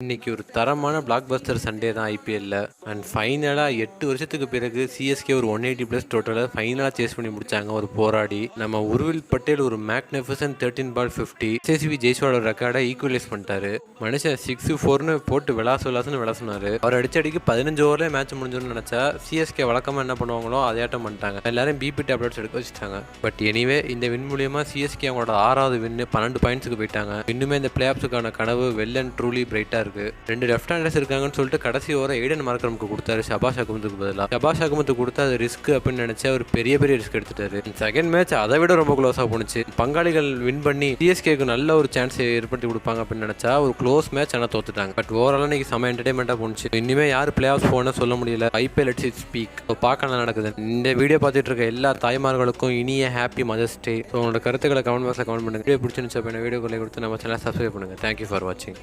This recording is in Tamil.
இன்னைக்கு ஒரு தரமான பிளாக் பஸ்டர் சண்டே தான் ஐபிஎல்ல. அண்ட் ஃபைனலாக 8 வருஷத்துக்கு பிறகு சிஎஸ்கே ஒரு 180+ டோட்டலாக ஃபைனலாக சேஸ் பண்ணி முடிச்சாங்க ஒரு போராடி. நம்ம உருவில் பட்டேல் ஒரு மேக்னிஃபிசன்ட் 13 பால் 50 எஸ்எஸ்வி ஜெய்ஸ்வாலோட ரெக்கார்டை ஈக்குவலைஸ் பண்ணிட்டாரு. மனுஷன் 6-4ன்னு போட்டு விளாசுன்னு விளாசுனாரு. அவர் அடிச்சடிக்கு 15 ஓவர்லேயே மேட்ச் முடிஞ்சோன்னு நினச்சா சிஎஸ்கே வழக்கமாக என்ன பண்ணுவாங்களோ அதே ஆட்டம் பண்ணிட்டாங்க. எல்லாரும் பிபி டேப்லெட்ஸ் எடுக்க வச்சுட்டாங்க. பட் எனிவே இந்த வின் மூலியமா சிஎஸ்கே அவங்களோட 6வது வின்னு 12 பாயிண்ட்ஸுக்கு போயிட்டாங்க. இன்னுமே இந்த பிளே ஆஃப்ஸுக்கான கனவு வெல் அண்ட் ட்ரூலி பிரைட்டா இருக்கு. 2 லெஃப்ட் ஹேண்டர்ஸ் இருக்காங்கன்னு சொல்லிட்டு கடைசி ஓவரை எய்டன் மார்க்கரமுக்கு கொடுத்தாரு ஷபாஷ் அகமதுக்கு பதிலாக. ஷபாஷ் அகமதுக்கு கொடுத்தா அது ரிஸ்க் அப்படின்னு நினைச்சு அவர் பெரிய ரிஸ்க் எடுத்துட்டாரு. செகண்ட் மேட்ச் அதை விட ரொம்ப க்ளோஸாக போணுச்சு. பங்காளிகள் வின் பண்ணி சிஎஸ்கேக்கு நல்ல ஒரு சான்ஸ் ஏற்படுத்தி கொடுப்பாங்க அப்படின்னு நினைச்சா ஒரு க்ளோஸ் மேட்ச் ஆனால் தோத்துட்டாங்க. பட் ஓவரால் இன்னைக்கு செம என்டர்டைன்மெண்ட்டாக போணுச்சு. இனிமேல் யார் பிளே ஆஃப் போன சொல்ல முடியல. ஐபிஎல் லெட்ஸ் இட் ஸ்பீக் பார்க்க நடக்குது. இந்த வீடியோ பார்த்துட்டு இருக்க எல்லா தாய்மார்களுக்கும் இனிய ஹாப்பி மதர்ஸ் டே. உங்களோட கருத்துக்களை கமெண்ட் பாக்ஸில் கமெண்ட் பண்ணுங்க. வீடியோ பிடிச்சிருந்துச்சு அப்படின்னா வீடியோ கொடுத்து நம்ம சேனல் சப்ஸ்கிரைப் பண்ணுங்க. தேங்க்யூ ஃபார் வாட்சிங்.